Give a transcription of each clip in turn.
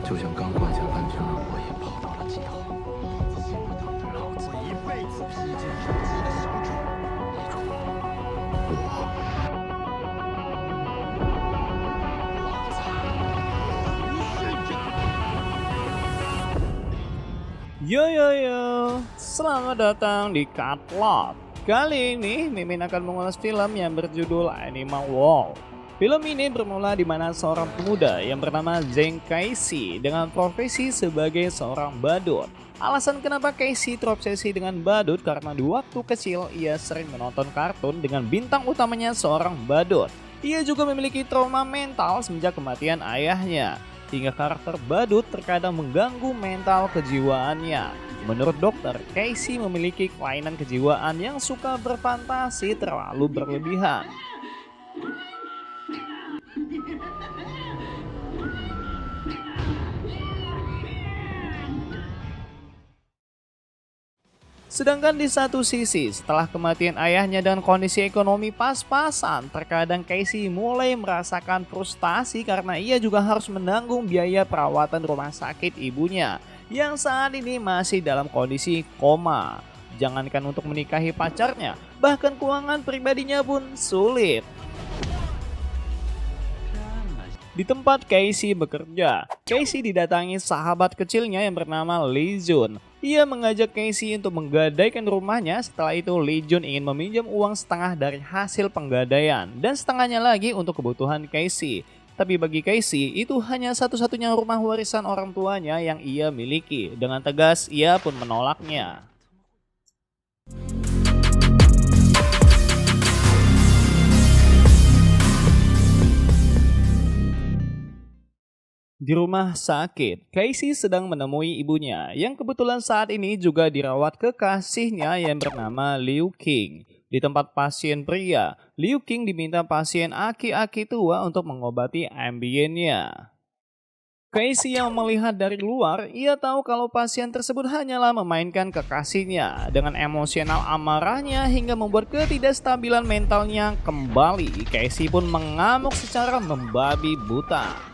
就像刚灌下半瓶，我也跑到了极头。老子一辈子披荆斩棘的小丑，你中Yo yo yo, selamat datang di Cutlot. Kali ini Mimin akan mengulas film yang berjudul Animal Wall. Film ini bermula di mana seorang pemuda yang bernama Zheng Kaishi dengan profesi sebagai seorang badut. Alasan kenapa Kaishi terobsesi dengan badut karena di waktu kecil ia sering menonton kartun dengan bintang utamanya seorang badut. Ia juga memiliki trauma mental semenjak kematian ayahnya. Hingga karakter badut terkadang mengganggu mental kejiwaannya. Menurut dokter, Kaishi memiliki kelainan kejiwaan yang suka berfantasi terlalu berlebihan. Sedangkan di satu sisi, setelah kematian ayahnya dan kondisi ekonomi pas-pasan, terkadang Kaishi mulai merasakan frustasi karena ia juga harus menanggung biaya perawatan rumah sakit ibunya yang saat ini masih dalam kondisi koma. Jangankan untuk menikahi pacarnya, bahkan keuangan pribadinya pun sulit. Di tempat Kaishi bekerja, Kaishi didatangi sahabat kecilnya yang bernama Lee Jun. Ia mengajak Kaishi untuk menggadaikan rumahnya. Setelah itu Lee Jun ingin meminjam uang setengah dari hasil penggadaian dan setengahnya lagi untuk kebutuhan Kaishi. Tapi bagi Kaishi itu hanya satu-satunya rumah warisan orang tuanya yang ia miliki. Dengan tegas ia pun menolaknya. Di rumah sakit, Kaishi sedang menemui ibunya yang kebetulan saat ini juga dirawat kekasihnya yang bernama Liu Qing. Di tempat pasien pria, Liu Qing diminta pasien aki-aki tua untuk mengobati ambiennya. Kaishi yang melihat dari luar, ia tahu kalau pasien tersebut hanyalah memainkan kekasihnya. Dengan emosional amarahnya hingga membuat ketidakstabilan mentalnya kembali, Kaishi pun mengamuk secara membabi buta.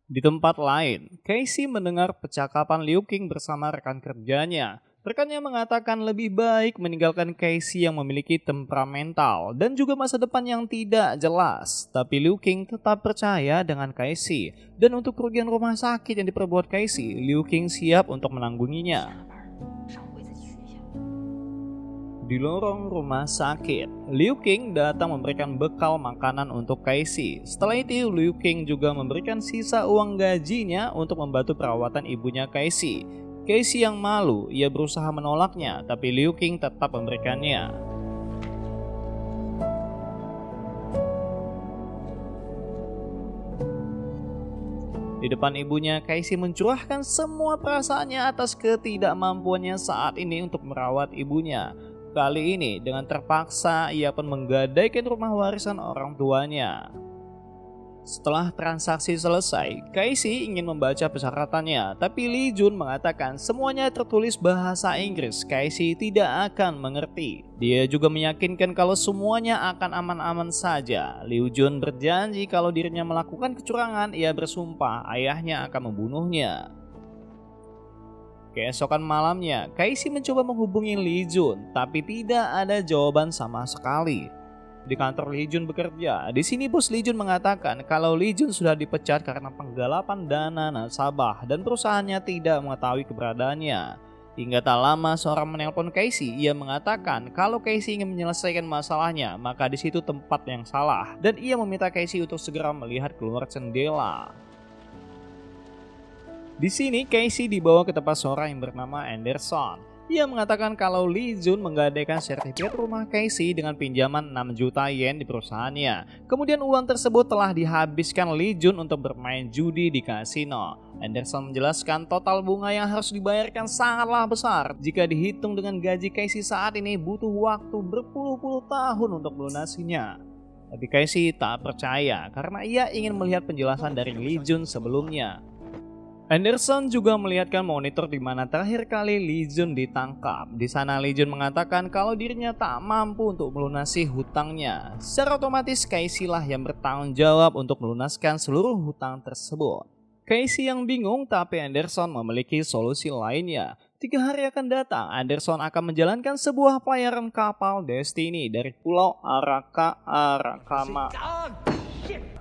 Di tempat lain, Kaishi mendengar percakapan Liu Qing bersama rekan kerjanya. Rekannya mengatakan lebih baik meninggalkan Kaishi yang memiliki temperamental dan juga masa depan yang tidak jelas. Tapi Liu Qing tetap percaya dengan Kaishi, dan untuk kerugian rumah sakit yang diperbuat Kaishi, Liu Qing siap untuk menanggunginya. Di lorong rumah sakit, Liu Qing datang memberikan bekal makanan untuk Kaishi. Setelah itu, Liu Qing juga memberikan sisa uang gajinya untuk membantu perawatan ibunya Kaishi. Kaishi yang malu, ia berusaha menolaknya, tapi Liu Qing tetap memberikannya. Di depan ibunya, Kaishi mencurahkan semua perasaannya atas ketidakmampuannya saat ini untuk merawat ibunya. Kali ini dengan terpaksa ia pun menggadaikan rumah warisan orang tuanya. Setelah transaksi selesai, Kaishi ingin membaca persyaratannya, tapi Lee Jun mengatakan semuanya tertulis bahasa Inggris. Kaishi tidak akan mengerti. Dia juga meyakinkan kalau semuanya akan aman-aman saja. Liu Jun berjanji kalau dirinya melakukan kecurangan, ia bersumpah ayahnya akan membunuhnya. Keesokan malamnya, Kaishi mencoba menghubungi Lee Jun, tapi tidak ada jawaban sama sekali. Di kantor Lee Jun bekerja, di sini bos Lee Jun mengatakan kalau Lee Jun sudah dipecat karena penggalapan dana nasabah dan perusahaannya tidak mengetahui keberadaannya. Hingga tak lama seorang menelpon Kaishi, ia mengatakan kalau Kaishi ingin menyelesaikan masalahnya, maka di situ tempat yang salah, dan ia meminta Kaishi untuk segera melihat keluar jendela. Di sini Kaishi dibawa ke tempat seorang yang bernama Anderson. Ia mengatakan kalau Lee Jun menggadaikan sertifikat rumah Kaishi dengan pinjaman 6 juta yen di perusahaannya. Kemudian uang tersebut telah dihabiskan Lee Jun untuk bermain judi di kasino. Anderson menjelaskan total bunga yang harus dibayarkan sangatlah besar. Jika dihitung dengan gaji Kaishi saat ini butuh waktu berpuluh-puluh tahun untuk melunasinya. Tapi Kaishi tak percaya karena ia ingin melihat penjelasan dari Lee Jun sebelumnya. Anderson juga melihatkan monitor di mana terakhir kali Lee Jun ditangkap. Di sana Lee Jun mengatakan kalau dirinya tak mampu untuk melunasi hutangnya. Secara otomatis Kaishi lah yang bertanggung jawab untuk melunaskan seluruh hutang tersebut. Casey yang bingung, tapi Anderson memiliki solusi lainnya. 3 hari akan datang, Anderson akan menjalankan sebuah pelayaran kapal Destiny dari Pulau Arakama.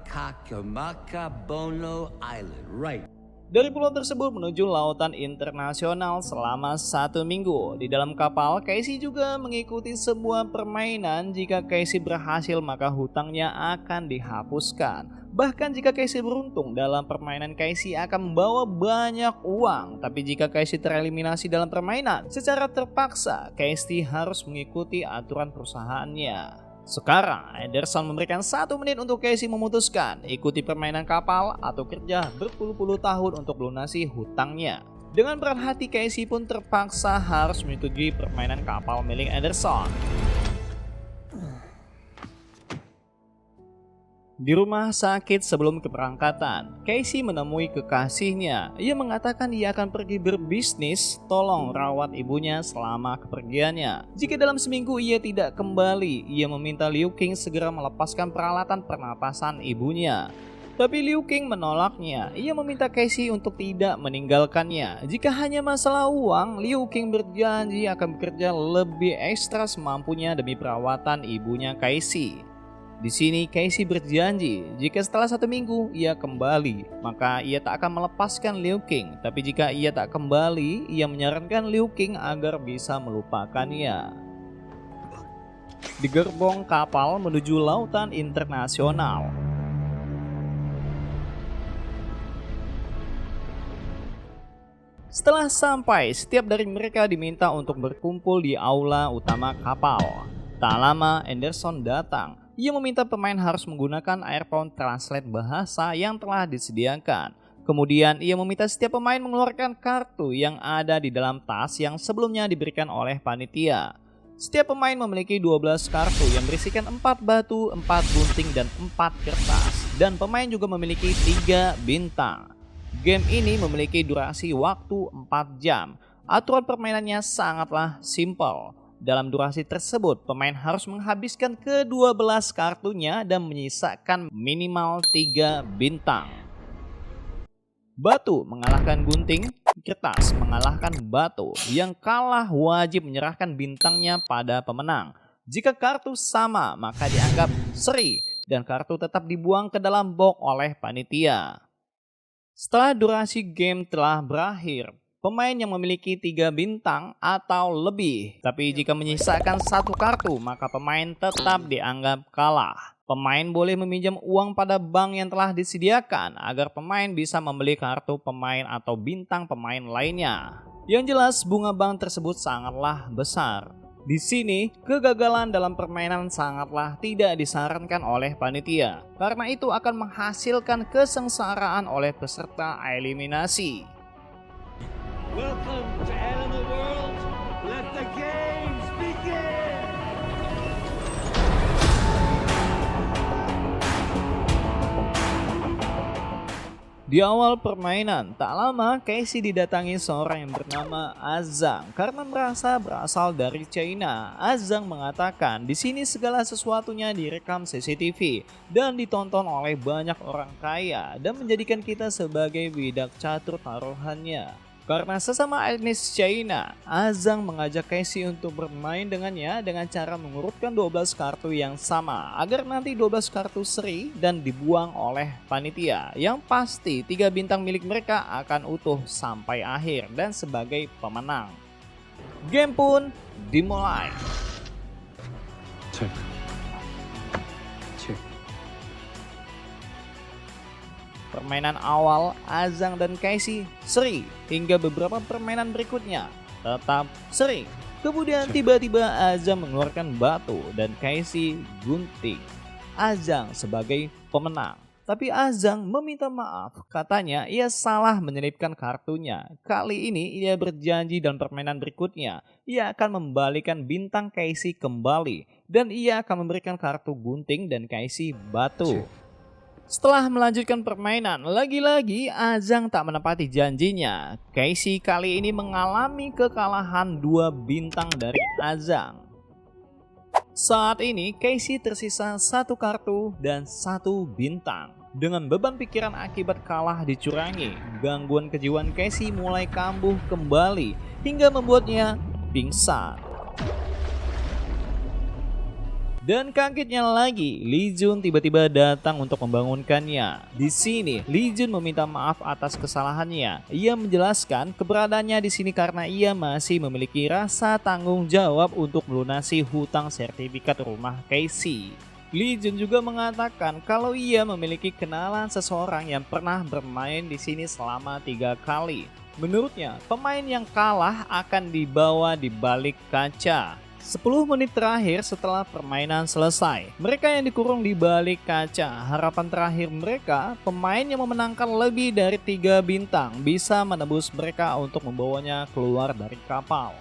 Kakamaka Bono Island, right? Dari pulau tersebut menuju lautan internasional selama 1 minggu. Di dalam kapal, Casey juga mengikuti sebuah permainan. Jika Casey berhasil, maka hutangnya akan dihapuskan. Bahkan jika Casey beruntung dalam permainan, Casey akan membawa banyak uang. Tapi jika Casey tereliminasi dalam permainan, secara terpaksa Casey harus mengikuti aturan perusahaannya. Sekarang, Anderson memberikan 1 menit untuk Casey memutuskan ikuti permainan kapal atau kerja berpuluh-puluh tahun untuk melunasi hutangnya. Dengan berat hati, Casey pun terpaksa harus menyetujui permainan kapal milik Anderson. Di rumah sakit sebelum keberangkatan, Casey menemui kekasihnya. Ia mengatakan ia akan pergi berbisnis, tolong rawat ibunya selama kepergiannya. Jika dalam seminggu ia tidak kembali, ia meminta Liu King segera melepaskan peralatan pernapasan ibunya. Tapi Liu King menolaknya. Ia meminta Casey untuk tidak meninggalkannya. Jika hanya masalah uang, Liu King berjanji akan bekerja lebih ekstra semampunya demi perawatan ibunya Casey. Di sini Casey berjanji jika setelah 1 minggu ia kembali, maka ia tak akan melepaskan Liu King. Tapi jika ia tak kembali, ia menyarankan Liu King agar bisa melupakannya. Di gerbong kapal menuju lautan internasional. Setelah sampai, setiap dari mereka diminta untuk berkumpul di aula utama kapal. Tak lama, Anderson datang. Ia meminta pemain harus menggunakan earphone translate bahasa yang telah disediakan. Kemudian ia meminta setiap pemain mengeluarkan kartu yang ada di dalam tas yang sebelumnya diberikan oleh panitia. Setiap pemain memiliki 12 kartu yang berisikan 4 batu, 4 gunting, dan 4 kertas. Dan pemain juga memiliki 3 bintang. Game ini memiliki durasi waktu 4 jam. Aturan permainannya sangatlah simpel. Dalam durasi tersebut, pemain harus menghabiskan ke-12 kartunya dan menyisakan minimal 3 bintang. Batu mengalahkan gunting, kertas mengalahkan batu. Yang kalah wajib menyerahkan bintangnya pada pemenang. Jika kartu sama, maka dianggap seri dan kartu tetap dibuang ke dalam box oleh panitia. Setelah durasi game telah berakhir, pemain yang memiliki 3 bintang atau lebih, tapi jika menyisakan 1 kartu, maka pemain tetap dianggap kalah. Pemain boleh meminjam uang pada bank yang telah disediakan agar pemain bisa membeli kartu pemain atau bintang pemain lainnya. Yang jelas, bunga bank tersebut sangatlah besar. Di sini, kegagalan dalam permainan sangatlah tidak disarankan oleh panitia, karena itu akan menghasilkan kesengsaraan oleh peserta eliminasi. Welcome to Animal World. Let the games begin. Di awal permainan, tak lama Casey didatangi seorang yang bernama Azang karena merasa berasal dari China. Azang mengatakan di sini segala sesuatunya direkam CCTV dan ditonton oleh banyak orang kaya dan menjadikan kita sebagai bidak catur taruhannya. Karena sesama etnis China, Azang mengajak Casey untuk bermain dengannya dengan cara mengurutkan 12 kartu yang sama agar nanti 12 kartu seri dan dibuang oleh panitia. Yang pasti 3 bintang milik mereka akan utuh sampai akhir dan sebagai pemenang. Game pun dimulai. Permainan awal, Azang dan Casey seri hingga beberapa permainan berikutnya tetap seri. Kemudian tiba-tiba Azang mengeluarkan batu dan Casey gunting. Azang sebagai pemenang. Tapi Azang meminta maaf, katanya ia salah menyelipkan kartunya. Kali ini ia berjanji dalam permainan berikutnya ia akan membalikan bintang Casey kembali dan ia akan memberikan kartu gunting dan Casey batu. Setelah melanjutkan permainan, lagi-lagi Azang tak menepati janjinya. Casey kali ini mengalami kekalahan 2 bintang dari Azang. Saat ini Casey tersisa 1 kartu dan 1 bintang. Dengan beban pikiran akibat kalah dicurangi, gangguan kejiwaan Casey mulai kambuh kembali hingga membuatnya pingsan. Dan kagetnya lagi, Lee Jun tiba-tiba datang untuk membangunkannya. Di sini, Lee Jun meminta maaf atas kesalahannya. Ia menjelaskan keberadaannya di sini karena ia masih memiliki rasa tanggung jawab untuk melunasi hutang sertifikat rumah Casey. Lee Jun juga mengatakan kalau ia memiliki kenalan seseorang yang pernah bermain di sini selama 3 kali. Menurutnya, pemain yang kalah akan dibawa di balik kaca. 10 menit terakhir setelah permainan selesai, mereka yang dikurung di balik kaca. Harapan terakhir mereka, pemain yang memenangkan lebih dari 3 bintang bisa menebus mereka untuk membawanya keluar dari kapal.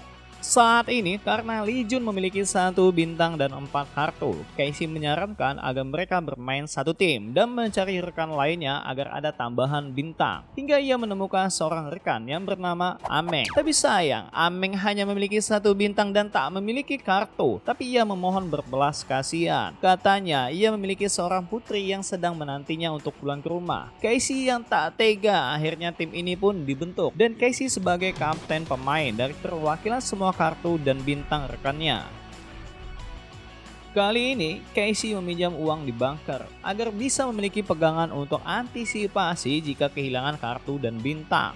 Saat ini, karena Lee Jun memiliki 1 bintang dan 4 kartu, Casey menyarankan agar mereka bermain satu tim dan mencari rekan lainnya agar ada tambahan bintang. Hingga ia menemukan seorang rekan yang bernama Ameng. Tapi sayang, Ameng hanya memiliki 1 bintang dan tak memiliki kartu, tapi ia memohon berbelas kasihan. Katanya, ia memiliki seorang putri yang sedang menantinya untuk pulang ke rumah. Casey yang tak tega, akhirnya tim ini pun dibentuk. Dan Casey sebagai kapten pemain dari perwakilan semua kartu dan bintang rekannya. Kali ini, Casey meminjam uang di bunker agar bisa memiliki pegangan untuk antisipasi jika kehilangan kartu dan bintang.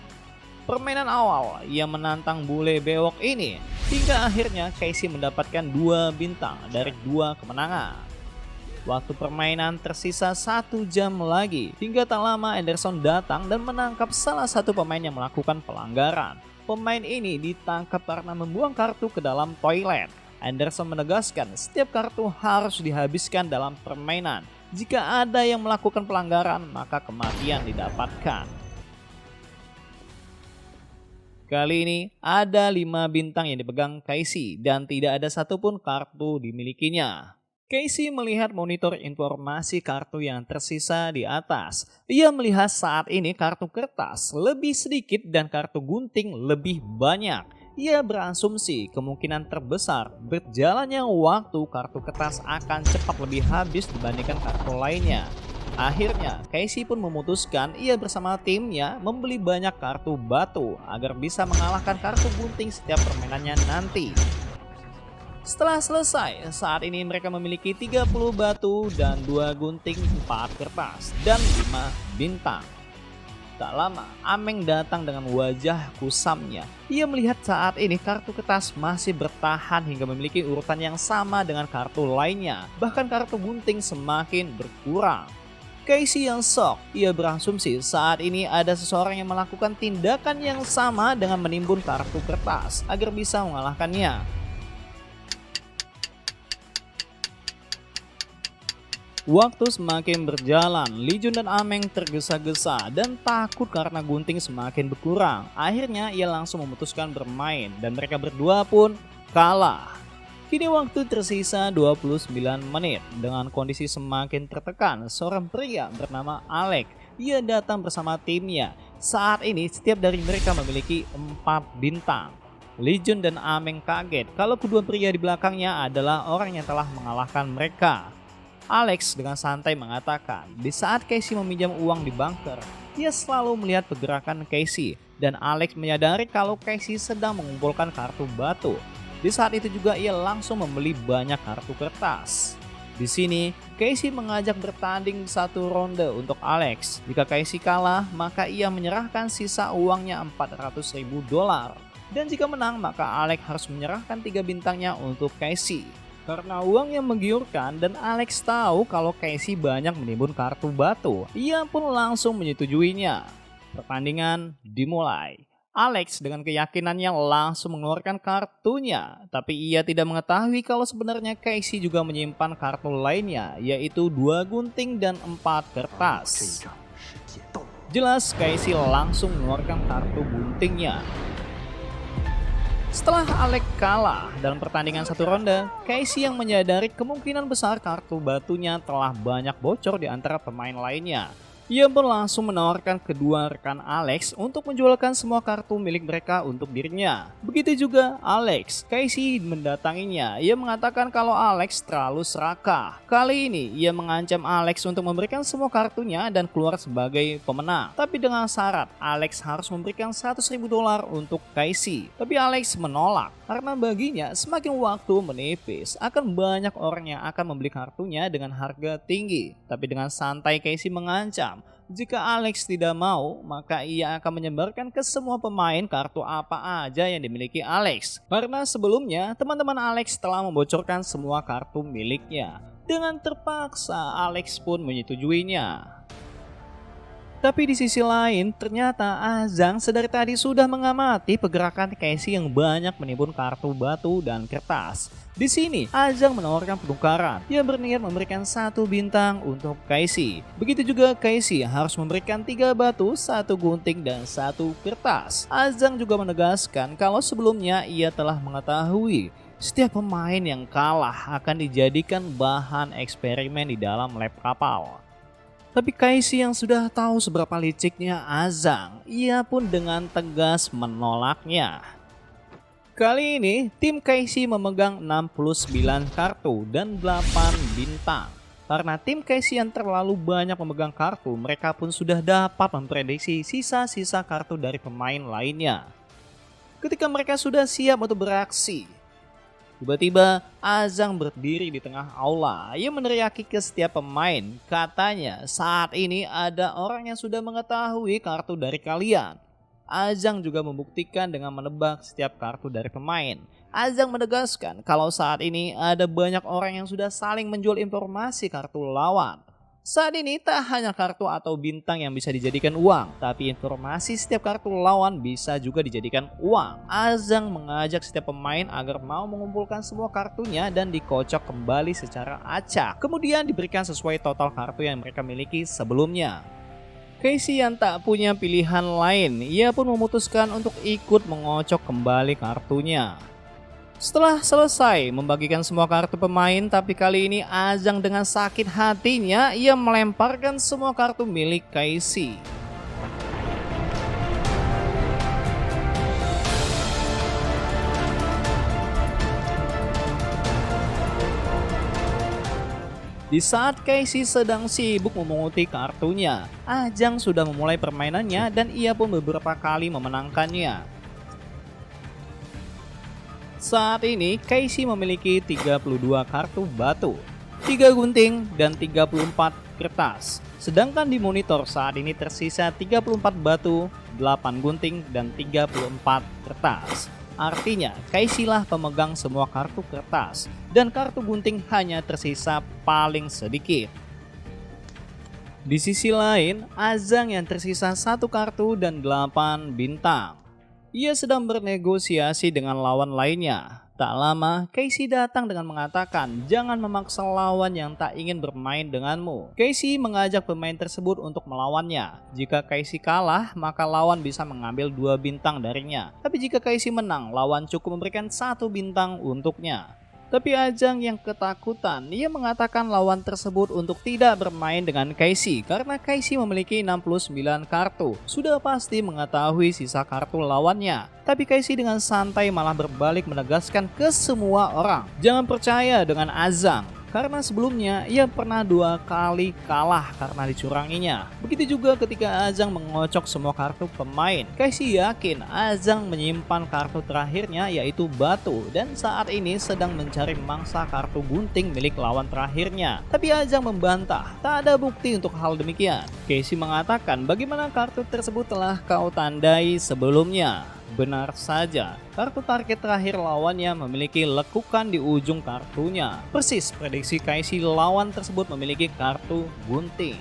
Permainan awal, ia menantang bule bewok ini, hingga akhirnya Casey mendapatkan 2 bintang dari 2 kemenangan. Waktu permainan tersisa 1 jam lagi, hingga tak lama Anderson datang dan menangkap salah satu pemain yang melakukan pelanggaran. Pemain ini ditangkap karena membuang kartu ke dalam toilet. Anderson menegaskan setiap kartu harus dihabiskan dalam permainan. Jika ada yang melakukan pelanggaran, maka kematian didapatkan. Kali ini ada 5 bintang yang dipegang Casey dan tidak ada satupun kartu dimilikinya. Casey melihat monitor informasi kartu yang tersisa di atas. Ia melihat saat ini kartu kertas lebih sedikit dan kartu gunting lebih banyak. Ia berasumsi kemungkinan terbesar berjalannya waktu kartu kertas akan cepat lebih habis dibandingkan kartu lainnya. Akhirnya, Casey pun memutuskan ia bersama timnya membeli banyak kartu batu agar bisa mengalahkan kartu gunting setiap permainannya nanti. Setelah selesai, saat ini mereka memiliki 30 batu dan 2 gunting, 4 kertas, dan 5 bintang. Tak lama, Ameng datang dengan wajah kusamnya. Ia melihat saat ini kartu kertas masih bertahan hingga memiliki urutan yang sama dengan kartu lainnya. Bahkan kartu gunting semakin berkurang. Casey yang shock, ia berasumsi saat ini ada seseorang yang melakukan tindakan yang sama dengan menimbun kartu kertas agar bisa mengalahkannya. Waktu semakin berjalan, Lee Jun dan Ameng tergesa-gesa dan takut karena gunting semakin berkurang. Akhirnya ia langsung memutuskan bermain dan mereka berdua pun kalah. Kini waktu tersisa 29 menit. Dengan kondisi semakin tertekan, seorang pria bernama Alex, ia datang bersama timnya. Saat ini setiap dari mereka memiliki 4 bintang. Lee Jun dan Ameng kaget kalau kedua pria di belakangnya adalah orang yang telah mengalahkan mereka. Alex dengan santai mengatakan, di saat Casey meminjam uang di bunker, ia selalu melihat pergerakan Casey dan Alex menyadari kalau Casey sedang mengumpulkan kartu batu. Di saat itu juga ia langsung membeli banyak kartu kertas. Di sini, Casey mengajak bertanding 1 ronde untuk Alex. Jika Casey kalah, maka ia menyerahkan sisa uangnya $400.000. Dan jika menang, maka Alex harus menyerahkan 3 bintangnya untuk Casey. Karena uang yang menggiurkan dan Alex tahu kalau Casey banyak menimbun kartu batu, ia pun langsung menyetujuinya. Pertandingan dimulai. Alex dengan keyakinannya langsung mengeluarkan kartunya, tapi ia tidak mengetahui kalau sebenarnya Casey juga menyimpan kartu lainnya, yaitu 2 gunting dan 4 kertas. Jelas Casey langsung mengeluarkan kartu guntingnya. Setelah Alex kalah dalam pertandingan 1 ronde, Casey yang menyadari kemungkinan besar kartu batunya telah banyak bocor di antara pemain lainnya. Ia pun langsung menawarkan kedua rekan Alex untuk menjualkan semua kartu milik mereka untuk dirinya. Begitu juga Alex, Casey mendatanginya. Ia mengatakan kalau Alex terlalu serakah. Kali ini ia mengancam Alex untuk memberikan semua kartunya dan keluar sebagai pemenang. Tapi dengan syarat Alex harus memberikan $100.000 untuk Casey. Tapi Alex menolak karena baginya semakin waktu menipis akan banyak orang yang akan membeli kartunya dengan harga tinggi. Tapi dengan santai Casey mengancam jika Alex tidak mau, maka ia akan menyebarkan ke semua pemain kartu apa aja yang dimiliki Alex. Karena sebelumnya, teman-teman Alex telah membocorkan semua kartu miliknya. Dengan terpaksa, Alex pun menyetujuinya. Tapi di sisi lain, ternyata Azang sedari tadi sudah mengamati pergerakan Casey yang banyak menimbun kartu batu dan kertas. Di sini, Azang menawarkan penukaran. Ia berniat memberikan 1 bintang untuk Casey. Begitu juga Casey harus memberikan 3 batu, 1 gunting, dan 1 kertas. Azang juga menegaskan kalau sebelumnya ia telah mengetahui setiap pemain yang kalah akan dijadikan bahan eksperimen di dalam lab kapal. Tapi Casey yang sudah tahu seberapa liciknya Azang, ia pun dengan tegas menolaknya. Kali ini, tim Casey memegang 69 kartu dan 8 bintang. Karena tim Casey yang terlalu banyak memegang kartu, mereka pun sudah dapat memprediksi sisa-sisa kartu dari pemain lainnya. Ketika mereka sudah siap untuk beraksi, tiba-tiba Azang berdiri di tengah aula. Ia meneriaki ke setiap pemain. Katanya saat ini ada orang yang sudah mengetahui kartu dari kalian. Azang juga membuktikan dengan menebak setiap kartu dari pemain. Azang menegaskan kalau saat ini ada banyak orang yang sudah saling menjual informasi kartu lawan. Saat ini tak hanya kartu atau bintang yang bisa dijadikan uang, tapi informasi setiap kartu lawan bisa juga dijadikan uang. Azang mengajak setiap pemain agar mau mengumpulkan semua kartunya dan dikocok kembali secara acak. Kemudian diberikan sesuai total kartu yang mereka miliki sebelumnya. Casey yang tak punya pilihan lain, ia pun memutuskan untuk ikut mengocok kembali kartunya. Setelah selesai membagikan semua kartu pemain, tapi kali ini Azang dengan sakit hatinya ia melemparkan semua kartu milik Casey. Di saat Casey sedang sibuk memunguti kartunya, Azang sudah memulai permainannya dan ia pun beberapa kali memenangkannya. Saat ini, Casey memiliki 32 kartu batu, 3 gunting, dan 34 kertas. Sedangkan di monitor saat ini tersisa 34 batu, 8 gunting, dan 34 kertas. Artinya, Casey lah pemegang semua kartu kertas, dan kartu gunting hanya tersisa paling sedikit. Di sisi lain, Azang yang tersisa 1 kartu dan 8 bintang. Ia sedang bernegosiasi dengan lawan lainnya. Tak lama, Casey datang dengan mengatakan jangan memaksa lawan yang tak ingin bermain denganmu. Casey mengajak pemain tersebut untuk melawannya. Jika Casey kalah, maka lawan bisa mengambil 2 bintang darinya. Tapi jika Casey menang, lawan cukup memberikan 1 bintang untuknya. Tapi Azang yang ketakutan, ia mengatakan lawan tersebut untuk tidak bermain dengan Casey karena Casey memiliki 69 kartu. Sudah pasti mengetahui sisa kartu lawannya. Tapi Casey dengan santai malah berbalik menegaskan ke semua orang, jangan percaya dengan Azang. Karena sebelumnya ia pernah 2 kali kalah karena dicuranginya. Begitu juga ketika Azang mengocok semua kartu pemain. Casey yakin Azang menyimpan kartu terakhirnya yaitu batu dan saat ini sedang mencari mangsa kartu gunting milik lawan terakhirnya. Tapi Azang membantah, tak ada bukti untuk hal demikian. Casey mengatakan bagaimana kartu tersebut telah kau tandai sebelumnya. Benar saja, kartu target terakhir lawannya memiliki lekukan di ujung kartunya. Persis prediksi Casey lawan tersebut memiliki kartu gunting.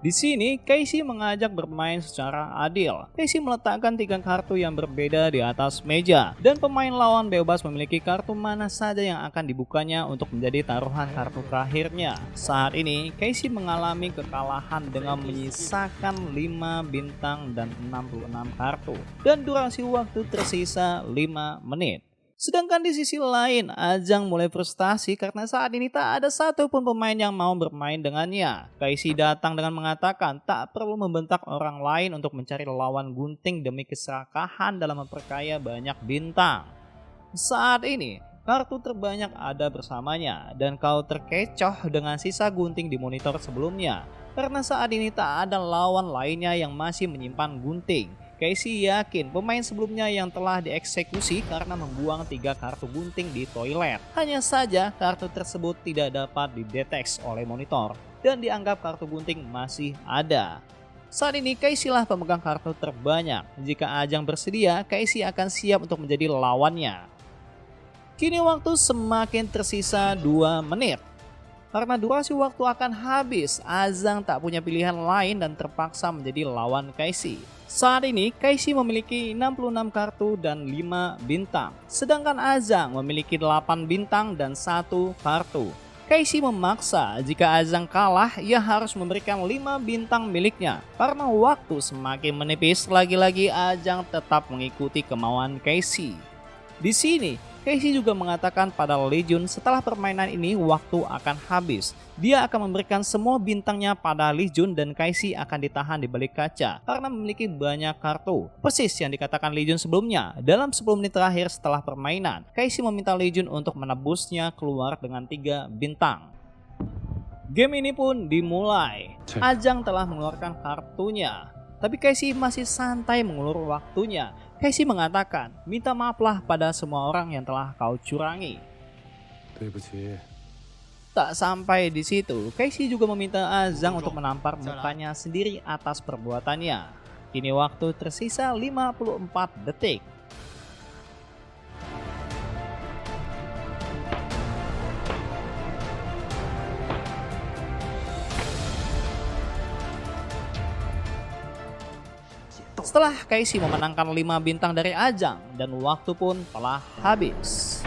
Di sini, Casey mengajak bermain secara adil. Casey meletakkan 3 kartu yang berbeda di atas meja, dan pemain lawan bebas memiliki kartu mana saja yang akan dibukanya untuk menjadi taruhan kartu terakhirnya. Saat ini, Casey mengalami kekalahan dengan menyisakan 5 bintang dan 66 kartu, dan durasi waktu tersisa 5 menit. Sedangkan di sisi lain, Ajang mulai frustasi karena saat ini tak ada satupun pemain yang mau bermain dengannya. Kaishi datang dengan mengatakan tak perlu membentak orang lain untuk mencari lawan gunting demi keserakahan dalam memperkaya banyak bintang. Saat ini, kartu terbanyak ada bersamanya dan kau terkecoh dengan sisa gunting di monitor sebelumnya. Karena saat ini tak ada lawan lainnya yang masih menyimpan gunting. Kaishi yakin pemain sebelumnya yang telah dieksekusi karena membuang 3 kartu gunting di toilet. Hanya saja kartu tersebut tidak dapat dideteksi oleh monitor dan dianggap kartu gunting masih ada. Saat ini Kaishi lah pemegang kartu terbanyak. Jika Ajang bersedia, Kaishi akan siap untuk menjadi lawannya. Kini waktu semakin tersisa 2 menit. Karena durasi waktu akan habis, Ajang tak punya pilihan lain dan terpaksa menjadi lawan Kaishi. Saat ini, Kaishi memiliki 66 kartu dan 5 bintang. Sedangkan Ajang memiliki 8 bintang dan 1 kartu. Kaishi memaksa jika Ajang kalah, ia harus memberikan 5 bintang miliknya. Karena waktu semakin menipis, lagi-lagi Ajang tetap mengikuti kemauan Kaishi. Di sini, Kaishi juga mengatakan pada Lee Jun setelah permainan ini waktu akan habis. Dia akan memberikan semua bintangnya pada Lee Jun dan Kaishi akan ditahan di balik kaca karena memiliki banyak kartu. Persis yang dikatakan Lee Jun sebelumnya. Dalam 10 menit terakhir setelah permainan, Kaishi meminta Lee Jun untuk menebusnya keluar dengan 3 bintang. Game ini pun dimulai. Ajang telah mengeluarkan kartunya, tapi Kaishi masih santai mengulur waktunya. Kaishi mengatakan, minta maaflah pada semua orang yang telah kau curangi. Tak sampai di situ, Kaishi juga meminta Ajang untuk menampar mukanya sendiri atas perbuatannya. Kini waktu tersisa 54 detik. Setelah Kaishi memenangkan 5 bintang dari Ajang dan waktu pun telah habis.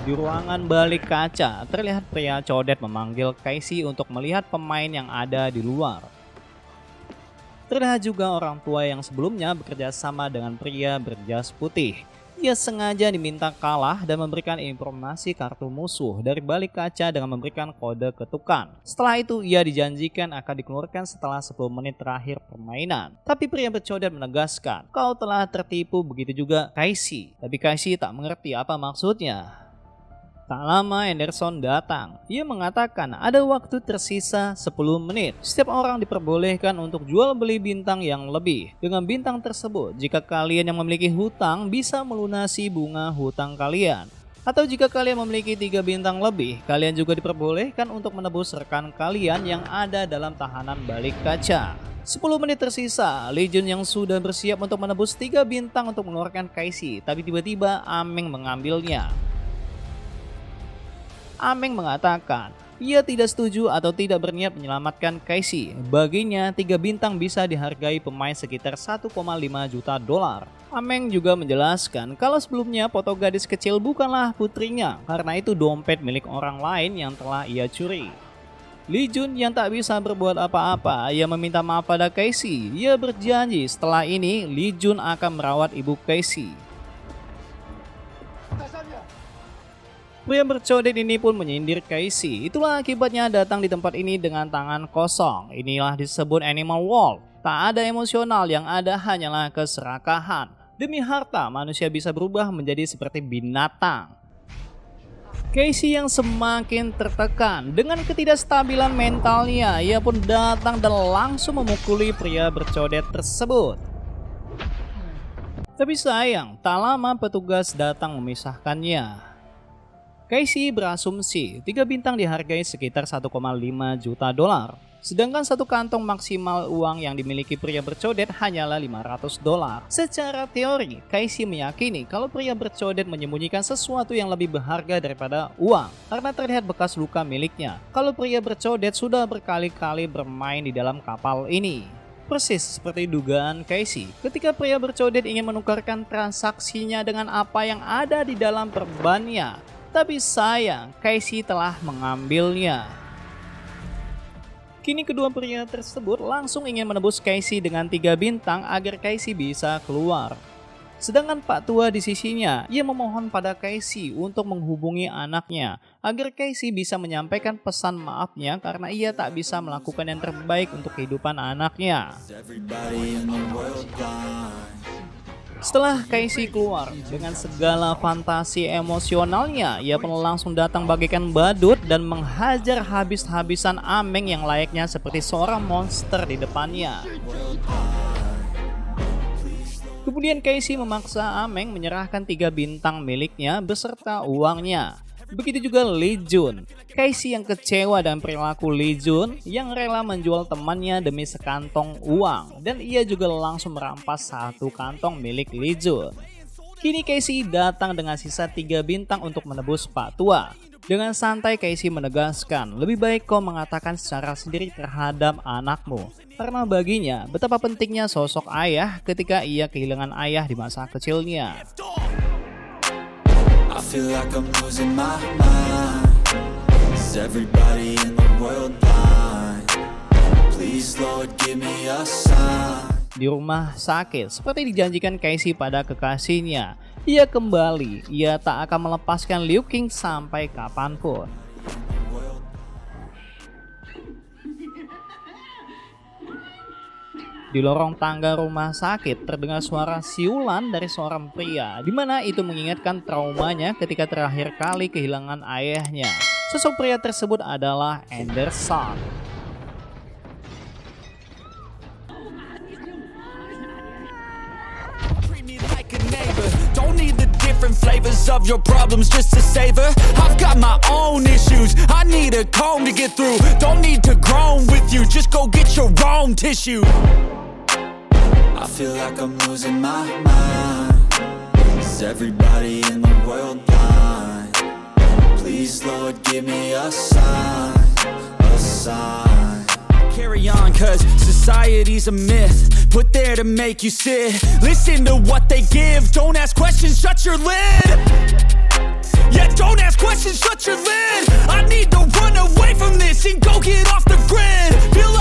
Di ruangan balik kaca, terlihat pria codet memanggil Kaishi untuk melihat pemain yang ada di luar. Terlihat juga orang tua yang sebelumnya bekerja sama dengan pria berjas putih. Ia sengaja diminta kalah dan memberikan informasi kartu musuh dari balik kaca dengan memberikan kode ketukan. Setelah itu ia dijanjikan akan dikeluarkan setelah 10 menit terakhir permainan. Tapi pria bercodet menegaskan, kau telah tertipu, begitu juga Kaishi. Tapi Kaishi tak mengerti apa maksudnya. Tak lama Anderson datang. Ia mengatakan ada waktu tersisa 10 menit. Setiap orang diperbolehkan untuk jual beli bintang yang lebih. Dengan bintang tersebut, jika kalian yang memiliki hutang bisa melunasi bunga hutang kalian. Atau jika kalian memiliki 3 bintang lebih, kalian juga diperbolehkan untuk menebus rekan kalian yang ada dalam tahanan balik kaca. 10 menit tersisa, Lee Jun yang sudah bersiap untuk menebus 3 bintang untuk mengeluarkan Kaishi, tapi tiba-tiba Ameng mengambilnya. Ameng mengatakan ia tidak setuju atau tidak berniat menyelamatkan Kaishi. Baginya 3 bintang bisa dihargai pemain sekitar 1,5 juta dolar. Ameng juga menjelaskan kalau sebelumnya foto gadis kecil bukanlah putrinya, karena itu dompet milik orang lain yang telah ia curi. Lee Jun yang tak bisa berbuat apa-apa, ia meminta maaf pada Kaishi. Ia berjanji setelah ini Lee Jun akan merawat ibu Kaishi. Pria bercodet ini pun menyindir Kaishi. Itulah akibatnya datang di tempat ini dengan tangan kosong. Inilah disebut animal wall. Tak ada emosional, yang ada hanyalah keserakahan. Demi harta, manusia bisa berubah menjadi seperti binatang. Kaishi yang semakin tertekan dengan ketidakstabilan mentalnya, ia pun datang dan langsung memukuli pria bercodet tersebut. Tapi sayang, tak lama petugas datang memisahkannya. Kaishi berasumsi 3 bintang dihargai sekitar 1,5 juta dolar. Sedangkan satu kantong maksimal uang yang dimiliki pria bercodet hanyalah 500 dolar. Secara teori, Kaishi meyakini kalau pria bercodet menyembunyikan sesuatu yang lebih berharga daripada uang, karena terlihat bekas luka miliknya. Kalau pria bercodet sudah berkali-kali bermain di dalam kapal ini. Persis seperti dugaan Kaishi, ketika pria bercodet ingin menukarkan transaksinya dengan apa yang ada di dalam perbannya. Tapi sayang, Kaishi telah mengambilnya. Kini kedua pria tersebut langsung ingin menebus Casey dengan 3 bintang agar Casey bisa keluar. Sedangkan Pak Tua di sisinya, ia memohon pada Casey untuk menghubungi anaknya agar Casey bisa menyampaikan pesan maafnya karena ia tak bisa melakukan yang terbaik untuk kehidupan anaknya. Setelah Casey keluar dengan segala fantasi emosionalnya, ia pun langsung datang bagaikan badut dan menghajar habis-habisan Ameng yang layaknya seperti seorang monster di depannya. Kemudian Casey memaksa Ameng menyerahkan 3 bintang miliknya beserta uangnya. Begitu juga Lee Jun. Casey yang kecewa dengan perilaku Lee Jun yang rela menjual temannya demi sekantong uang. Dan ia juga langsung merampas 1 kantong milik Lee Jun. Kini Casey datang dengan sisa 3 bintang untuk menebus Pak Tua. Dengan santai Casey menegaskan, lebih baik kau mengatakan secara sendiri terhadap anakmu. Karena baginya, betapa pentingnya sosok ayah ketika ia kehilangan ayah di masa kecilnya. I feel like I'm losing my mind. Is everybody in the world blind? Please Lord give me a sign. Di rumah sakit, seperti dijanjikan Casey pada kekasihnya, ia kembali, ia tak akan melepaskan Liu King sampai kapanpun. Di lorong tangga rumah sakit terdengar suara siulan dari seorang pria, di mana itu mengingatkan traumanya ketika terakhir kali kehilangan ayahnya. Sosok pria tersebut adalah Anderson. Don't need the different flavors of your problems just to savor. I've got my own issues, I need a comb to get through. Don't need to groan with you, just go get your own tissue. I feel like I'm losing my mind. Is everybody in the world blind? Please Lord give me a sign, a sign. Carry on cause society's a myth, put there to make you sit. Listen to what they give, don't ask questions, shut your lid. Yeah, don't ask questions, shut your lid. I need to run away from this and go get off the grid. Feel